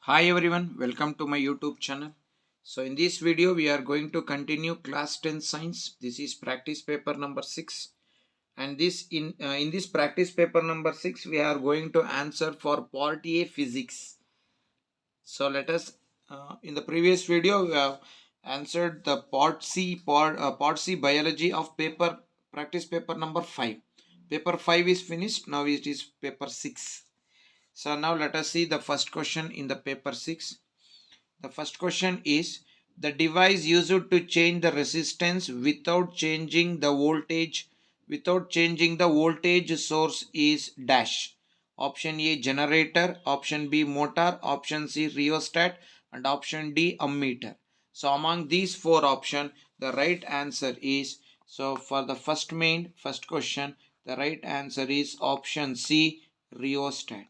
Hi everyone, welcome to my YouTube channel. So in this video we are going to continue class 10 science. This is practice paper number 6, and this in this practice paper number 6 we are going to answer for part A physics. So let us in the previous video we have answered the part C biology of paper practice paper number 5. Paper 5 is finished. Now it is paper 6. So now let us see the first question in the paper 6. The first question is the device used to change the resistance without changing the voltage source is dash. Option A generator, option B motor, option C rheostat, and option D ammeter. So among these four options, the right answer is, so for the first question, the right answer is option C rheostat.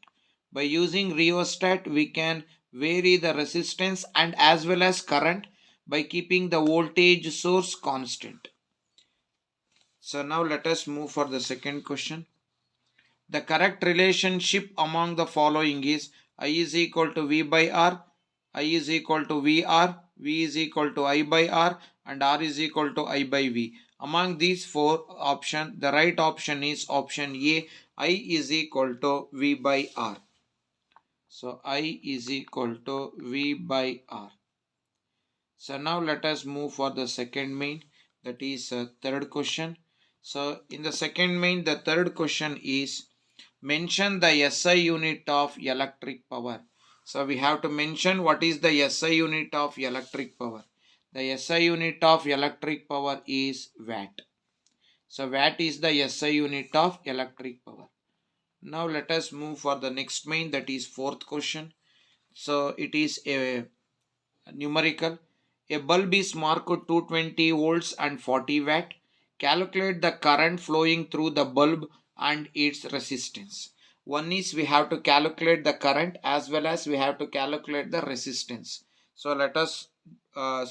By using rheostat we can vary the resistance and as well as current by keeping the voltage source constant. So now let us move for the second question. The correct relationship among the following is I is equal to V by R, I is equal to VR, V is equal to I by R, and R is equal to I by V. Among these four options, the right option is option A, I is equal to V by R. So I is equal to V by R. So now let us move for the second main, that is third question. So in the second main, the third question is mention the SI unit of electric power. So we have to mention what is the SI unit of electric power. The SI unit of electric power is watt. So watt is the SI unit of electric power. Now let us move for the next main, that is fourth question. So it is a numerical. A bulb is marked 220 volts and 40 watt. Calculate the current flowing through the bulb and its resistance. One is we have to calculate the current as well as we have to calculate the resistance. So let us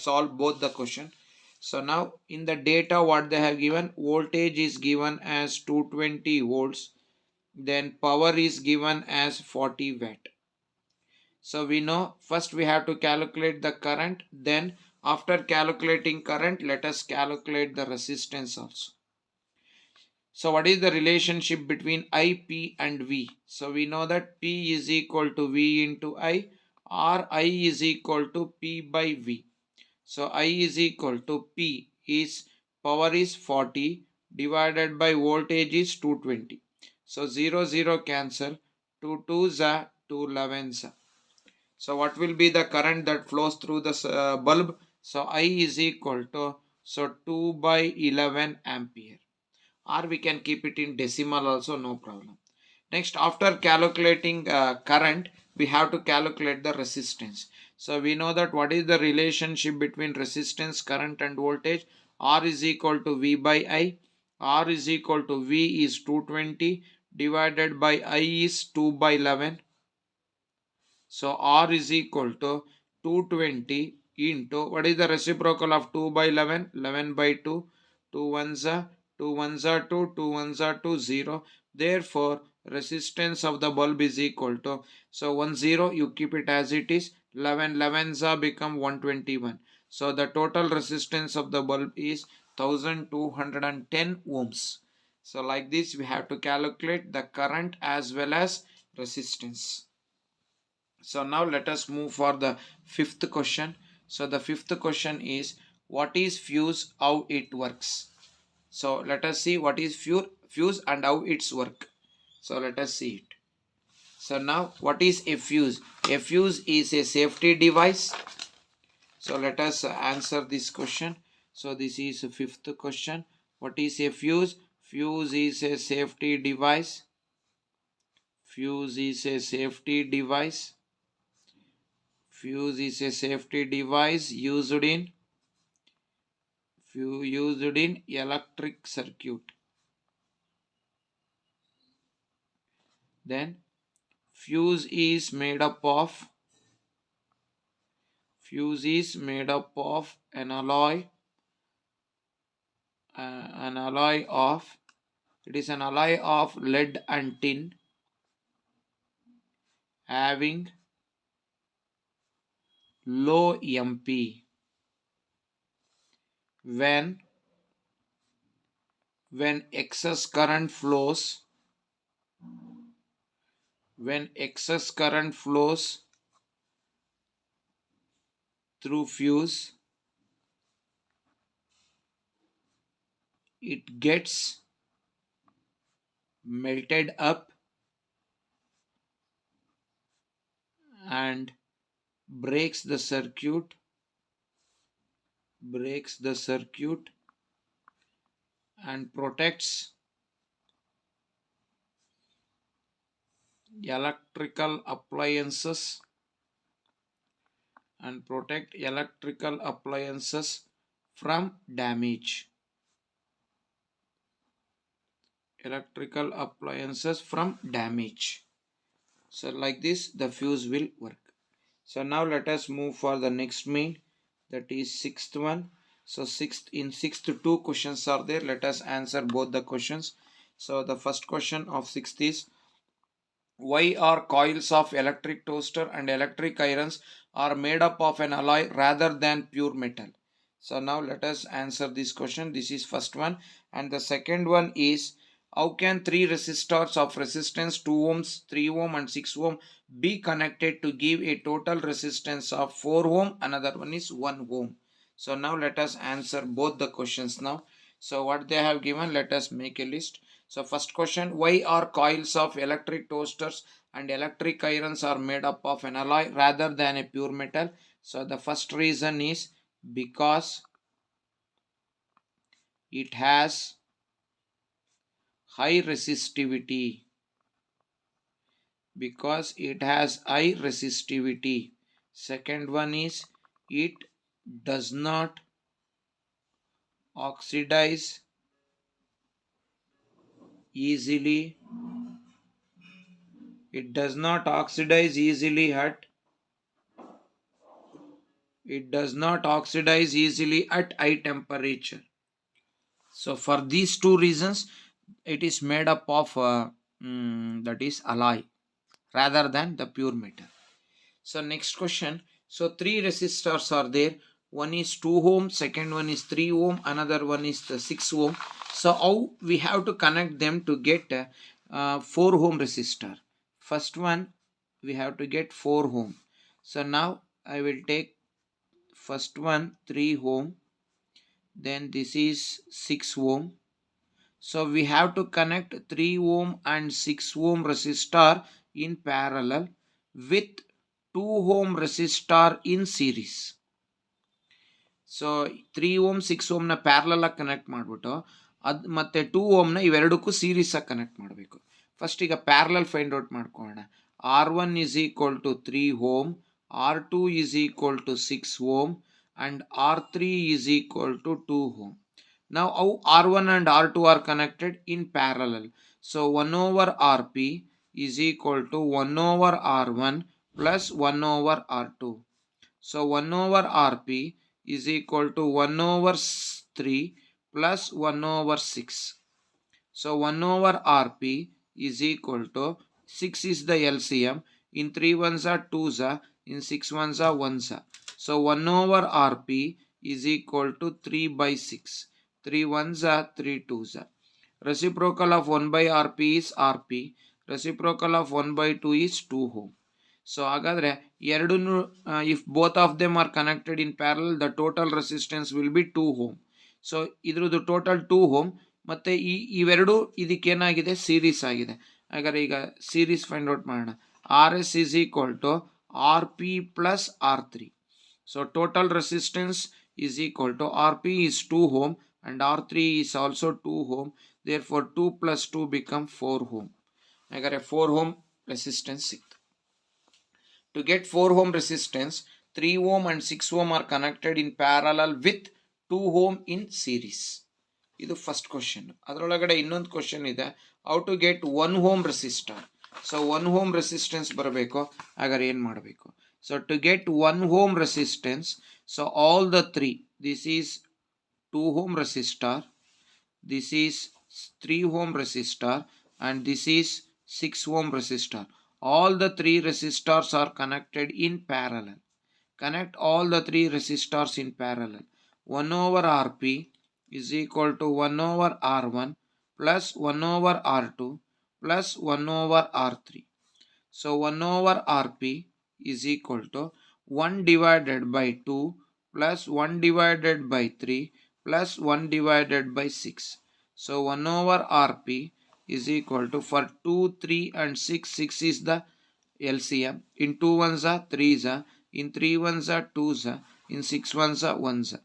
solve both the question. So now in the data what they have given, voltage is given as 220 volts, then power is given as 40 watt. So we know first we have to calculate the current, then after calculating current let us calculate the resistance also. So what is the relationship between I, P and V? So we know that P is equal to V into I, or I is equal to P by V. So I is equal to P is power is 40 divided by voltage is 220. So 0 0 cancel, 2 2s are 2 11s. So what will be the current that flows through the bulb? So I is equal to 2 by 11 ampere, or we can keep it in decimal also, no problem. Next, after calculating current, we have to calculate the resistance. So we know that what is the relationship between resistance, current and voltage. R is equal to V by I. R is equal to V is 220 divided by I is 2 by 11. So R is equal to 220 into, what is the reciprocal of 2 by 11? 11 by 2. 2 ones are 2 ones are 2, 2 ones are 2, 0. Therefore, resistance of the bulb is equal to, so 1 0 you keep it as it is. 11 11s are become 121. So the total resistance of the bulb is 1210 ohms. So like this we have to calculate the current as well as resistance. So now let us move for the fifth question. So the fifth question is what is fuse, how it works. So let us see what is fuse and how it's work. So let us see it. So now what is a fuse? A fuse is a safety device. So let us answer this question. So this is the fifth question. What is a fuse? Fuse is a safety device. Fuse is a safety device. Fuse is a safety device used in electric circuit. Then fuse is made up of an alloy of, it is an alloy of lead and tin having low MP. When excess current flows through fuse, it gets melted up and breaks the circuit and protects electrical appliances from damage. So like this the fuse will work. So now let us move for the next main, that is sixth one. So sixth two questions are there. Let us answer both the questions. So the first question of sixth is, why are coils of electric toaster and electric irons are made up of an alloy rather than pure metal? So now let us answer this question. This is first one. And the second one is, how can three resistors of resistance 2 ohms, 3 ohm and 6 ohm be connected to give a total resistance of 4 ohm? Another one is 1 ohm. So now let us answer both the questions now. So what they have given, let us make a list. So first question, why are coils of electric toasters and electric irons are made up of an alloy rather than a pure metal? So the first reason is because it has high resistivity. Second one is, it does not oxidize easily. It does not oxidize easily at high temperature. So for these two reasons, it is made up of that is alloy rather than the pure metal. So next question. So three resistors are there. One is 2 ohm, second one is 3 ohm, another one is the 6 ohm. So how we have to connect them to get 4 ohm resistor? First one we have to get 4 ohm. So now I will take first one 3 ohm, then this is 6 ohm. So we have to connect 3 ohm and 6 ohm resistor in parallel with 2 ohm resistor in series. So 3 ohm 6 ohm na parallel ಆಗಿ connect ಮಾಡಿಬಿಟ್ಟು ಅದು ಮತ್ತೆ 2 ohm ನ ಇವೆರಡಕ್ಕೂ series ಆಗಿ connect ಮಾಡಬೇಕು. First ಈಗ parallel find out ಮಾಡ್ಕೊಳ್ಳೋಣ. R1 is equal to 3 ohm, R2 is equal to 6 ohm and R3 is equal to 2 ohm. Now how R1 and R2 are connected in parallel. So 1 over Rp is equal to 1 over R1 plus 1 over R2. So 1 over Rp is equal to 1 over 3 plus 1 over 6. So 1 over Rp is equal to 6 is the LCM. In 3 ones are 2s, in 6 ones are 1s. So 1 over Rp is equal to 3 by 6. 3 ones are 3 2s. Reciprocal of 1 by Rp is Rp. Reciprocal of 1 by 2 is 2 ohm. So ಹಾಗಾದ್ರೆ ಎರಡನ್ನು if both of them are connected in parallel, the total resistance will be 2 ohm. So ಇದ್ರದ್ದು total 2 ohm ಮತ್ತೆ ಇವೆರಡು ಇದಕ್ಕೇನಾಗಿದೆ series ಆಗಿದೆ. ಹಾಗಾದ್ರೆ ಈಗ series find out ಮಾಡೋಣ. RS is equal to RP plus R3. So total resistance is equal to RP is 2 ohm and R3 is also 2 ohm. Therefore 2 plus 2 become 4 ohm. ಹಾಗಾದ್ರೆ 4 ohm resistance ಸಿಕ್ತು. To get 4 ohm resistance, 3 ohm and 6 ohm are connected in parallel with 2 ohm in series. ಇದು first question. ಅದರೊಳಗಡೆ ಇನ್ನೊಂದು question ಇದೆ, how to get 1 ohm resistor. So 1 ohm resistance ಬರಬೇಕು, ಹಾಗಾದ್ರೆ ಏನು ಮಾಡಬೇಕು? So to get 1 ohm resistance, so all the three, this is 2 ohm resistor, this is 3 ohm resistor and this is 6 ohm resistor. All the three resistors are connected in parallel. Connect all the three resistors in parallel. 1 over Rp is equal to 1 over R1 plus 1 over R2 plus 1 over R3. So 1 over Rp is equal to 1 divided by 2 plus 1 divided by 3 plus 1 divided by 6. So 1 over Rp is equal to, for 2, 3 and 6, 6 is the LCM. In 2 ones are 3s are, in 3 ones are 2s are, in 6 ones are 1s are.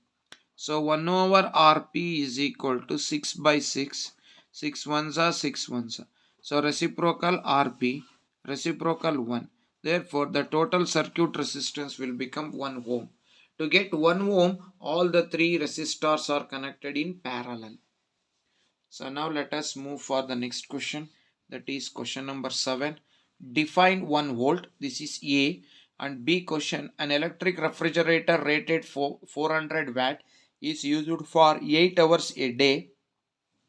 So 1 over Rp is equal to 6 by 6. 6 ones are 6 ones are. So reciprocal Rp, reciprocal 1. Therefore, the total circuit resistance will become 1 ohm. To get 1 ohm, all the three resistors are connected in parallel. So now let us move for the next question. That is question number 7. Define 1 volt. This is A. And B question. An electric refrigerator rated for 400 watt is used for 8 hours a day.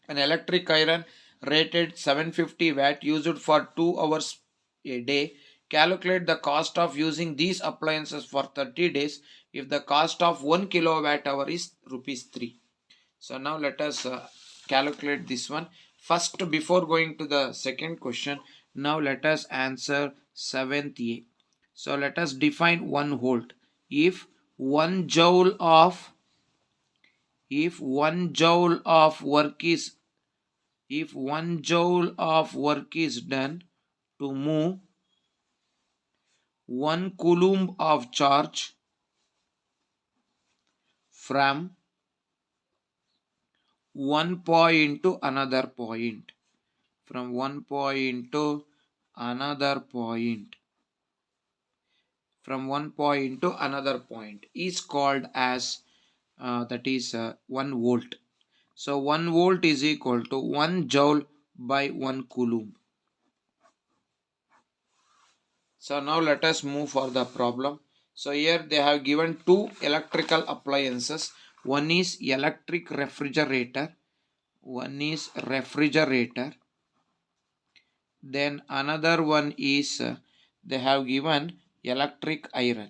An electric iron rated 750 watt used for 2 hours a day. Calculate the cost of using these appliances for 30 days if the cost of 1 kilowatt hour is rupees 3. So now let us calculate this one. First, before going to the second question, now let us answer 7th A. So let us define 1 volt. If 1 joule of if 1 joule of work is if 1 joule of work is done to move 1 coulomb of charge from one point to another point, from one point to another point, from one point to another point is called as that is 1 volt. So 1 volt is equal to 1 joule by 1 coulomb. So now let us move for the problem. So here they have given two electrical appliances. One is electric refrigerator. One is refrigerator. Then another one is they have given electric iron.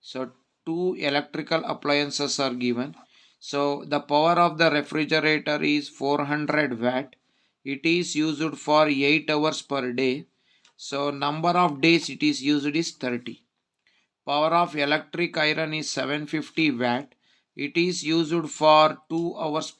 So two electrical appliances are given. So the power of the refrigerator is 400 watt. It is used for 8 hours per day. So number of days it is used is 30. Power of electric iron is 750 watt. It is used for 2 hours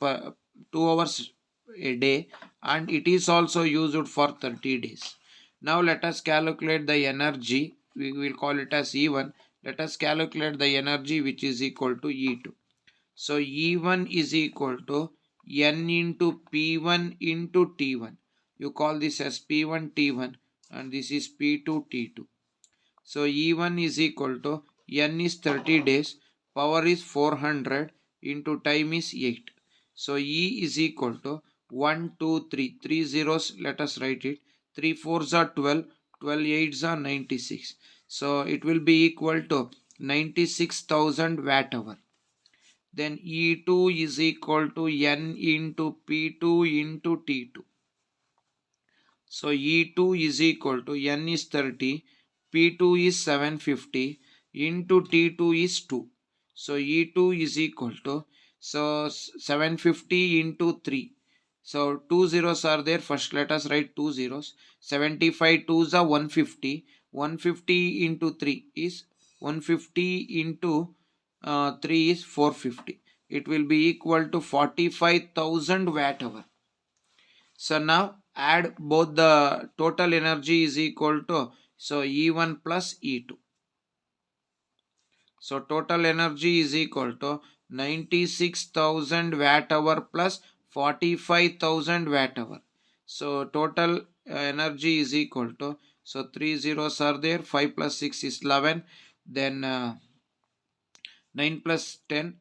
a day, and it is also used for 30 days. Now let us calculate the energy. We will call it as E1. Let us calculate the energy which is equal to E2. So E1 is equal to N into P1 into T1. You call this as P1 T1 and this is P2 T2. So E1 is equal to N is 30 days, power is 400 into time is 8. So E is equal to 1, 2, 3. 3 zeros, let us write it. 3 fours are 12, 12 eights are 96. So it will be equal to 96,000 watt hour. Then E2 is equal to N into P2 into T2. So E2 is equal to N is 30, P2 is 750 into T2 is 2. So E2 is equal to, so 750 into 3. So two zeros are there. First let us write two zeros. 75 twos are 150. 150 into 3 is 150 into 3 is 450. It will be equal to 45,000 watt hour. So now add both, the total energy is equal to, so E1 plus E2. So total energy is equal to 96,000 watt hour plus 45,000 watt hour. So total energy is equal to, so 3 zeros are there, 5 plus 6 is 11, then 9 plus 10,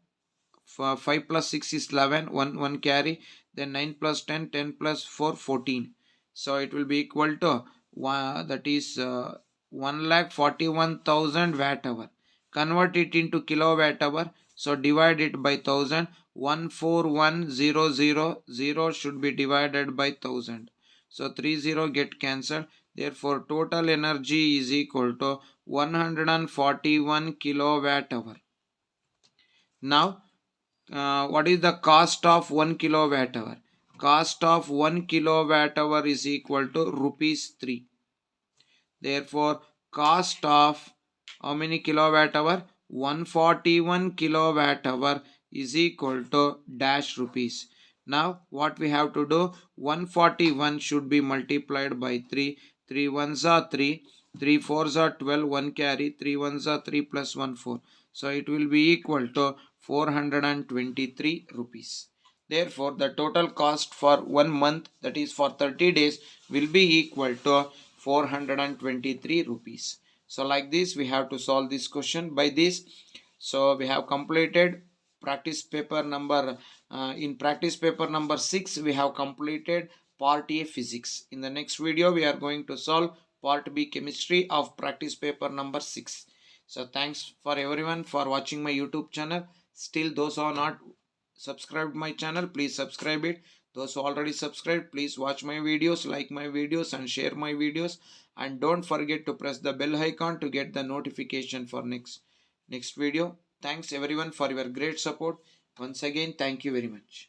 5 plus 6 is 11, 1 carry, then 9 plus 10, 10 plus 4, 14. So it will be equal to that is 1,41,000 watt hour. Convert it into kilowatt hour. So divide it by 1000. 141,000 should be divided by 1000. So 30 get cancelled. Therefore, total energy is equal to 141 kilowatt hour. Now, what is the cost of 1 kilowatt hour? Cost of 1 kilowatt hour is equal to rupees 3. Therefore, cost of how many kilowatt hour? 141 kilowatt hour is equal to dash rupees. Now what we have to do? 141 should be multiplied by 3. 3 ones are 3. 3 fours are 12. 1 carry. 3 ones are 3 plus 1 4. So it will be equal to 423 rupees. Therefore, the total cost for 1 month, that is for 30 days, will be equal to 423 rupees. So like this we have to solve this question by this. So we have completed practice paper number in practice paper number 6 we have completed part A physics. In the next video we are going to solve part B chemistry of practice paper number 6. So thanks for everyone for watching my YouTube channel. Still those who are not subscribed my channel, please subscribe it. Those who already subscribed, please watch my videos, like my videos and share my videos, and don't forget to press the bell icon to get the notification for next video. Thanks everyone for your great support. Once again, thank you very much.